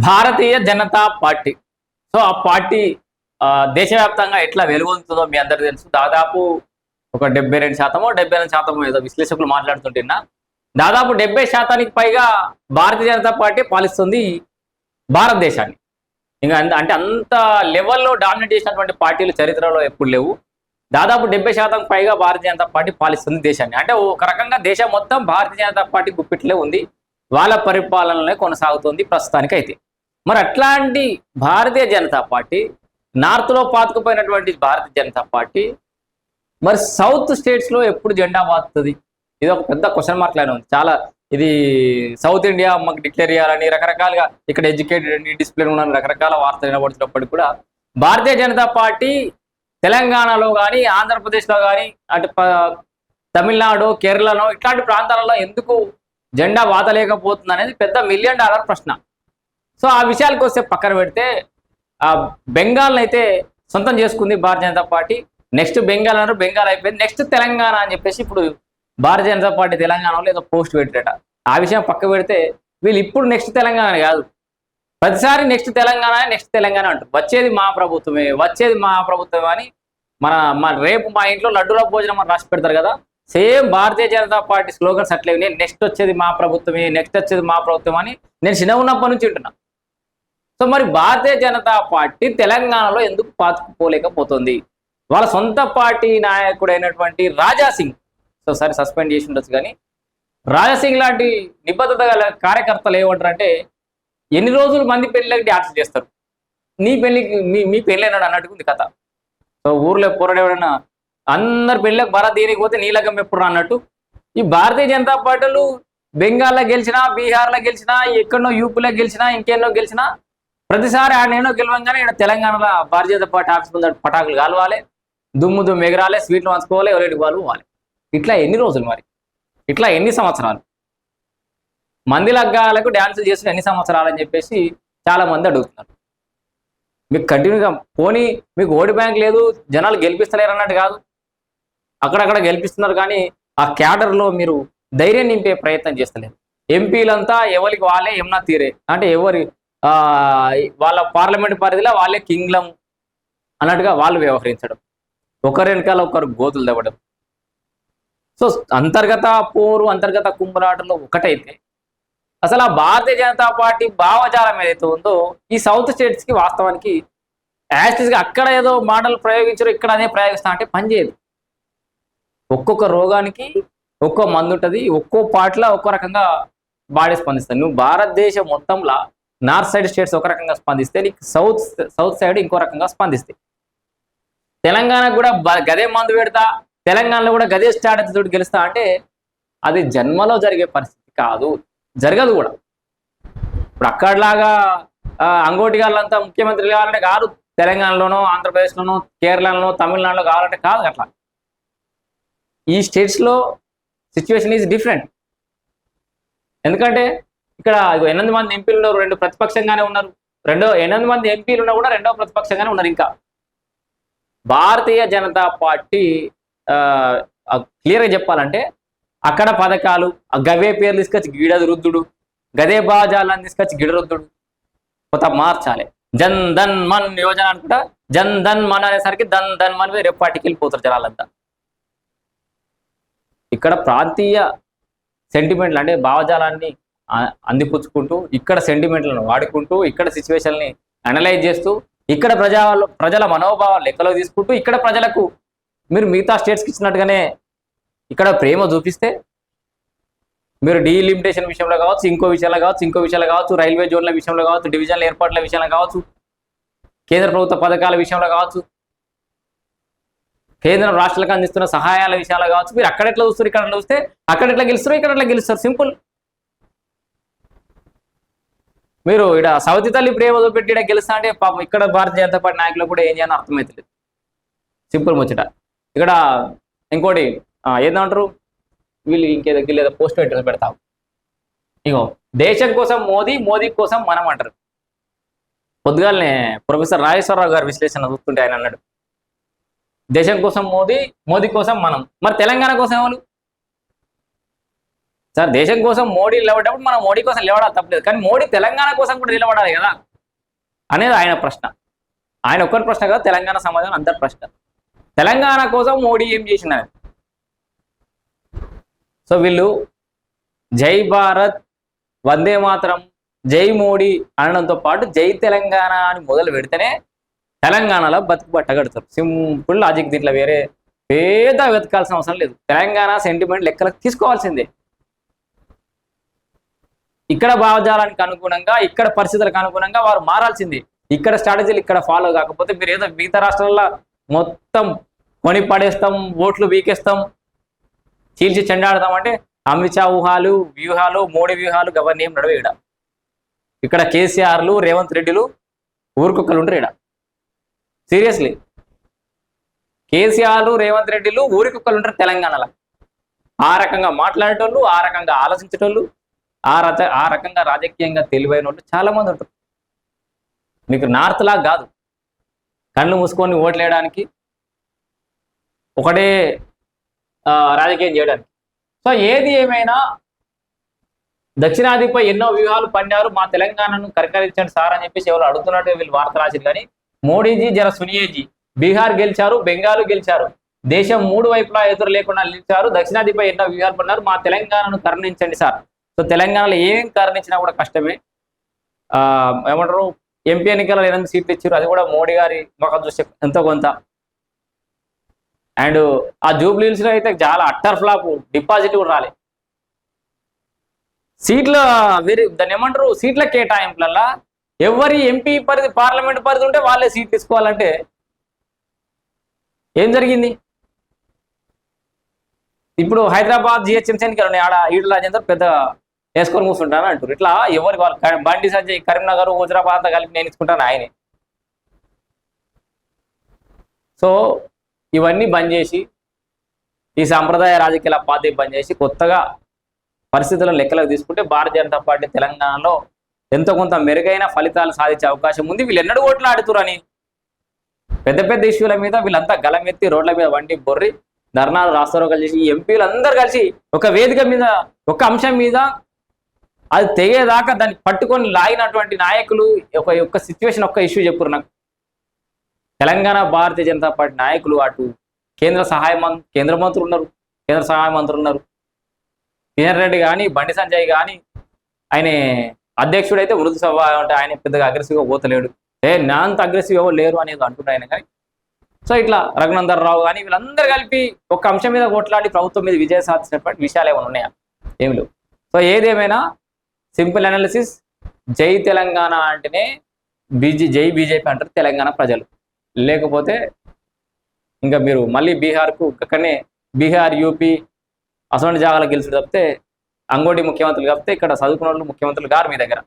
Bharatiya Janata party. So ఆ party దేశవ్యాప్తంగా ఎట్లా వెలుగొందుతుందో మీ అందరికీ తెలుసు. దాదాపు ఒక 72% 78% ఏదో విశ్లేషకులు మాట్లాడుతుంటున్నా. దాదాపు 70% పైగా భారతీయ జనతా పార్టీ పాలిస్తుంది భారతదేశాన్ని. ఇంకా అంటే అంత లెవెల్లో డామినేట్ చేసినటువంటి పార్టీలు చరిత్రలో ఎప్పుడు లేవు. దాదాపు 70% పైగా భారతీయ జనతా పార్టీ పాలిస్తుంది దేశాన్ని. అంటే ఒక రకంగా దేశం మొత్తం భారతీయ జనతా పార్టీ గుప్పిట్లే ఉంది. వాళ్ళ పరిపాలనలో కొనసాగుతుంది ప్రస్తుతానికైతే. మరి అట్లాంటి భారతీయ జనతా పార్టీ, నార్త్లో పాతుకుపోయినటువంటి భారతీయ జనతా పార్టీ మరి సౌత్ స్టేట్స్లో ఎప్పుడు జెండా పాతుతుంది? ఇది ఒక పెద్ద క్వశ్చన్ మార్క్ లానే ఉంది. చాలా ఇది సౌత్ ఇండియా మాకు డిక్లేర్ చేయాలని రకరకాలుగా ఇక్కడ ఎడ్యుకేటెడ్ డిసిప్లిన్ ఉన్న రకరకాల వార్తలు వినబడుతున్నప్పటికీ కూడా భారతీయ జనతా పార్టీ తెలంగాణలో కానీ, ఆంధ్రప్రదేశ్లో కానీ, అటు తమిళనాడు, కేరళలో ఇట్లాంటి ప్రాంతాలలో ఎందుకు జెండా వాతలేకపోతుంది అనేది పెద్ద $1 మిలియన్ ప్రశ్న. సో ఆ విషయాలకు వస్తే పక్కన పెడితే బెంగాల్ని అయితే సొంతం చేసుకుంది భారతీయ జనతా పార్టీ. నెక్స్ట్ బెంగాల్ అన్నారు, బెంగాల్ అయిపోయింది. నెక్స్ట్ తెలంగాణ అని చెప్పేసి ఇప్పుడు భారతీయ జనతా పార్టీ తెలంగాణలో ఏదో పోస్ట్ పెట్టారట. ఆ విషయం పక్క పెడితే వీళ్ళు ఇప్పుడు నెక్స్ట్ తెలంగాణ కాదు, ప్రతిసారి నెక్స్ట్ తెలంగాణ అంటారు. వచ్చేది మా ప్రభుత్వమే అని మన రేపు మా ఇంట్లో లడ్డూల భోజనం అని రాసి పెడతారు కదా, same Bharatiya Janata party slogans అట్లే. నేను నెక్స్ట్ వచ్చేది మా ప్రభుత్వమే అని నేను చిన్న ఉన్నప్పటి నుంచి వింటున్నా. సో మరి భారతీయ జనతా పార్టీ తెలంగాణలో ఎందుకు పాతుకుపోలేకపోతుంది? వాళ్ళ సొంత పార్టీ నాయకుడైనటువంటి రాజాసింగ్, సో సరే సస్పెండ్ చేసి ఉండొచ్చు, కానీ రాజాసింగ్ లాంటి నిబద్ధత గల కార్యకర్తలు ఏమంటారంటే ఎన్ని రోజులు మంది పెళ్ళికి డ్యాన్స్ చేస్తారు, నీ పెళ్ళికి మీ పెళ్ళైనాడు అన్నట్టుకుంది కథ. సో ఊర్లో పోరాడేవాడన్నా అందరు పెళ్ళికి భారత్ దేనికి పోతే నీలకం ఎప్పుడు అన్నట్టు ఈ భారతీయ జనతా పార్టీలు బెంగాల్లో గెలిచినా, బీహార్లో గెలిచినా, ఎక్కడనో యూపీలో గెలిచినా, ఇంకెన్నో గెలిచినా ప్రతిసారి ఆడనేనో గెలవంగానే ఇక్కడ తెలంగాణలో భారతీయ జనతా పార్టీ ఆఫీస్ ముందు పటాకులు కాలవాలి, దుమ్ము ఎగరాలి, స్వీట్లు వంచుకోవాలి, ఎవరికి వాళ్ళు పోవాలి. ఇట్లా ఎన్ని రోజులు మరి? ఇట్లా ఎన్ని సంవత్సరాలు? మంది లగ్గాలకు డ్యాన్సులు చేసిన ఎన్ని సంవత్సరాలు అని చెప్పేసి చాలా మంది అడుగుతున్నారు. మీకు కంటిన్యూగా పోనీ మీకు ఓటు బ్యాంక్ లేదు, జనాలు గెలిపిస్తలేరు అన్నట్టు కాదు, అక్కడక్కడ గెలిపిస్తున్నారు, కానీ ఆ క్యాడర్లో మీరు ధైర్యం నింపే ప్రయత్నం చేస్తలేరు. ఎంపీలంతా ఎవరికి వాళ్ళే ఏమన్నా తీరే, అంటే ఎవరి వాళ్ళ పార్లమెంట్ పరిధిలో వాళ్ళే కింగ్లం అన్నట్టుగా వాళ్ళు వ్యవహరించడం, ఒకరి వెనకాల ఒకరు గోతులు తవ్వడం. సో అంతర్గత పోరు, అంతర్గత కుంభరాటలో ఒకటైతే అసలు ఆ భారతీయ జనతా పార్టీ భావజాలం ఏదైతే ఉందో ఈ సౌత్ స్టేట్స్కి వాస్తవానికి యాక్చువల్గా అక్కడ ఏదో మోడల్ ప్రయోగించారో ఇక్కడ అదే ప్రయోగిస్తా అంటే పనిచేయదు. ఒక్కొక్క రోగానికి ఒక్కో మందు ఉంటుంది, ఒక్కో పార్టీలో ఒక్కో రకంగా బాడీ స్పందిస్తుంది. నువ్వు భారతదేశం మొత్తంలో నార్త్ సైడ్ స్టేట్స్ ఒక రకంగా స్పందిస్తే నీకు సౌత్ సైడ్ ఇంకో రకంగా స్పందిస్తాయి. తెలంగాణకు కూడా గదే మందు పెడతా, తెలంగాణలో కూడా గదే స్ట్రాటజీ తోటి గెలుస్తా అంటే అది జన్మలో జరిగే పరిస్థితి కాదు, జరగదు కూడా. ఇప్పుడు అక్కడలాగా అంగోటి గాళ్ళంతా ముఖ్యమంత్రులు కావాలంటే కాదు, తెలంగాణలోనో, ఆంధ్రప్రదేశ్లోనో, కేరళలోనో, తమిళనాడులో కావాలంటే కాదు అట్లా. ఈ స్టేట్స్లో సిచ్యువేషన్ ఈజ్ డిఫరెంట్. ఎందుకంటే ఇక్కడ 8 మంది ఎంపీలు ఉన్నారు, 2 ప్రతిపక్షంగానే ఉన్నారు. 8 మంది ఎంపీలు ఉన్నా కూడా 2వ ప్రతిపక్షంగానే ఉన్నారు. ఇంకా భారతీయ జనతా పార్టీ క్లియర్గా చెప్పాలంటే అక్కడ పథకాలు గవే పేర్లు తీసుకొచ్చి గిడది రుద్దుడు, గదే బాజాలను తీసుకొచ్చి గిడరుద్దుడు, కొత్త మార్చాలి. జన్ ధన్ మన్ యోజన అనుకుంటా జన్ ధన్ మన్ అనేసరికి ధన్ మన్ రేపు పార్టీకి వెళ్ళిపోతారు జనాలంతా. ఇక్కడ ప్రాంతీయ సెంటిమెంట్లు అంటే భావజాలాన్ని అందిపుచ్చుకుంటూ, ఇక్కడ సెంటిమెంట్లను వాడుకుంటూ, ఇక్కడ సిచ్యువేషన్ని అనలైజ్ చేస్తూ, ఇక్కడ ప్రజల మనోభావాలు లెక్కలో తీసుకుంటూ, ఇక్కడ ప్రజలకు మీరు మిగతా స్టేట్స్కి ఇచ్చినట్టుగానే ఇక్కడ ప్రేమ చూపిస్తే, మీరు డీలిమిటేషన్ విషయంలో కావచ్చు, ఇంకో విషయాలు కావచ్చు, రైల్వే జోన్ల విషయంలో కావచ్చు, డివిజన్ల ఏర్పాట్ల విషయంలో కావచ్చు, కేంద్ర ప్రభుత్వ పథకాల విషయంలో కావచ్చు, కేంద్రం రాష్ట్రాలకు అందిస్తున్న సహాయాల విషయాలు కావచ్చు, మీరు అక్కడెట్లా చూస్తారు, ఇక్కడ చూస్తే అక్కడెట్లా గెలుస్తారు, ఇక్కడ ఎట్లా గెలుస్తారు. సింపుల్. మీరు ఇక్కడ సౌతి తల్లి ప్రేమ పెట్టి ఇక్కడ గెలుస్తా అంటే పాపం ఇక్కడ భారతీయ జనతా పార్టీ నాయకులు కూడా ఏం చేయాలో అర్థమవుతుంది. సింపుల్ ముచ్చట. ఇక్కడ ఇంకోటి ఏదంటారు వీళ్ళు, ఇంకేదో పోస్ట్ పెడతాం, ఇగో దేశం కోసం మోదీ కోసం మనం అంటారు. పొద్దుగాలనే ప్రొఫెసర్ రాజేశ్వరరావు గారు విశ్లేషణ చూస్తుంటే ఆయన అన్నాడు, దేశం కోసం మోదీ కోసం మనం. మరి తెలంగాణ కోసం ఎవరు? సార్ దేశం కోసం మోడీ నిలబడేటప్పుడు మనం మోడీ కోసం నిలబడాలి తప్పలేదు, కానీ మోడీ తెలంగాణ కోసం కూడా నిలబడాలి కదా అనేది ఆయన ప్రశ్న. ఆయన ఒక్కరి ప్రశ్న కదా, తెలంగాణ సమాజం అందరి ప్రశ్న. తెలంగాణ కోసం మోడీ ఏం చేసినారు? సో వీళ్ళు జై భారత్, వందే మాతరం, జై మోడీ అనడంతో పాటు జై తెలంగాణ అని మొదలు పెడితేనే తెలంగాణలో బతుకు బట్టగడతారు. సింపుల్ లాజిక్, దీంట్లో వేరే పేద వెతకాల్సిన అవసరం లేదు. తెలంగాణ సెంటిమెంట్ లెక్కలకు తీసుకోవాల్సిందే. ఇక్కడ భావజాలానికి అనుగుణంగా, ఇక్కడ పరిస్థితులకు అనుగుణంగా వారు మారాల్సిందే. ఇక్కడ స్ట్రాటజీలు ఇక్కడ ఫాలో కాకపోతే మీరు ఏదో మిగతా రాష్ట్రాల్లో మొత్తం కొని పడేస్తాం, ఓట్లు వీకేస్తాం, చీల్చి చెండాడతాం అంటే అమిత్ షా ఊహాలు, వ్యూహాలు, మోడీ వ్యూహాలు గవర్నీ ఏం నడవే. ఇక్కడ కేసీఆర్లు, రేవంత్ రెడ్డిలు ఊరికొక్కరు ఉంటారు. సీరియస్లీ కేసీఆర్లు, రేవంత్ రెడ్డిలు ఊరికొక్కరు ఉంటారు తెలంగాణలో. ఆ రకంగా మాట్లాడేటోళ్ళు, ఆ రకంగా ఆలోచించేటోళ్ళు, ఆ రకంగా రాజకీయంగా తెలివైన వాళ్ళు చాలా మంది ఉంటారు. మీకు నార్త్ లా కాదు, కళ్ళు మూసుకొని ఓట్లేయడానికి, ఒకటే రాజకీయం చేయడానికి. సో ఏది ఏమైనా దక్షిణాదిపై ఎన్నో వ్యూహాలు పన్నారు, మా తెలంగాణను కరకరించండి సార్ అని చెప్పేసి ఎవరు అడుగుతున్నట్టు వీళ్ళు వార్త రాశారు. కానీ మోడీజీ జర సునియేజీ, బీహార్ గెలిచారు, బెంగాల్ గెలిచారు, దేశం మూడు వైపులా ఎదురు లేకుండా నిలిచారు, దక్షిణాదిపై ఎన్నో వ్యూహాలు పన్నారు, మా తెలంగాణను కరుణించండి సార్. సో తెలంగాణలో ఏం కరుణించినా కూడా కష్టమే. ఏమంటారు, ఎంపీ ఎన్నికల్లో 8 సీట్లు ఇచ్చారు, అది కూడా మోడీ గారి ముఖం చూస్తే ఎంతో కొంత. అండ్ ఆ జూబ్లీహిల్స్ లో అయితే చాలా అట్టర్ ఫ్లాప్, డిపాజిట్ కూడా రాలే. సీట్ల దాన్ని ఏమంటారు, సీట్ల కేటాయింపులల్లా ఎవరి ఎంపీ పరిధి, పార్లమెంట్ పరిధి ఉంటే వాళ్ళే సీట్ తీసుకోవాలంటే ఏం జరిగింది? ఇప్పుడు హైదరాబాద్ జిహెచ్ఎంసీ ఎన్నికలు ఉన్నాయి, ఆడ ఈటల రాజేందర్ పెద్ద వేసుకొని కూర్చుంటాను అంటారు. ఇట్లా ఎవరి వాళ్ళు బండి సంజయ్ కరీంనగర్, హుజరాబాద్ అంతా కలిపి నేను ఇచ్చుకుంటాను ఆయనే. సో ఇవన్నీ బంద్ చేసి, ఈ సాంప్రదాయ రాజకీయాల పార్టీ బంద్ చేసి కొత్తగా పరిస్థితులను లెక్కలకు తీసుకుంటే భారతీయ జనతా పార్టీ తెలంగాణలో ఎంతో కొంత మెరుగైన ఫలితాలు సాధించే అవకాశం ఉంది. వీళ్ళు ఎన్నడూ ఓట్లు ఆడుతురని పెద్ద పెద్ద ఇష్యూల మీద వీళ్ళంతా గలమెత్తి రోడ్ల మీద వండి బొర్రి ధర్నాలు, రాస్తారోకలు చేసి ఎంపీలు అందరు కలిసి ఒక వేదిక మీద ఒక అంశం మీద అది తెగేదాకా దాన్ని పట్టుకొని లాగినటువంటి నాయకులు ఒక సిచ్యువేషన్, ఒక్క ఇష్యూ చెప్పురు నాకు. తెలంగాణ భారతీయ జనతా పార్టీ నాయకులు అటు కేంద్ర మంత్రులు ఉన్నారు, కేంద్ర సహాయ మంత్రులు ఉన్నారు, కిషన్ రెడ్డి కానీ, బండి సంజయ్ కానీ, ఆయన అధ్యక్షుడు అయితే మృదు సభ అంటే ఆయన పెద్దగా అగ్రెసివ్గా పోతలేడు. నా అంత అగ్రెసివ్ ఎవరు లేరు అనేది అంటున్నారు ఆయన. కానీ సో ఇట్లా రఘునందర్ రావు కానీ వీళ్ళందరూ కలిపి ఒక అంశం మీద కొట్లాడి ప్రభుత్వం మీద విజయం సాధించినటువంటి విషయాలు ఏమైనా ఉన్నాయా? ఏమి లేవు. సో ఏదేమైనా సింపుల్ అనాలిసిస్, జై తెలంగాణ అంటేనే జై బీజేపీ అంటారు తెలంగాణ ప్రజలు. లేకపోతే ఇంకా మీరు మళ్ళీ బీహార్కు అక్కడనే బీహార్, యూపీ అసలు జాగాలో గెలిచి తప్పితే అంగోటి ముఖ్యమంత్రులు తప్పితే ఇక్కడ చదువుకున్న వాళ్ళు ముఖ్యమంత్రులు గారు మీ దగ్గర.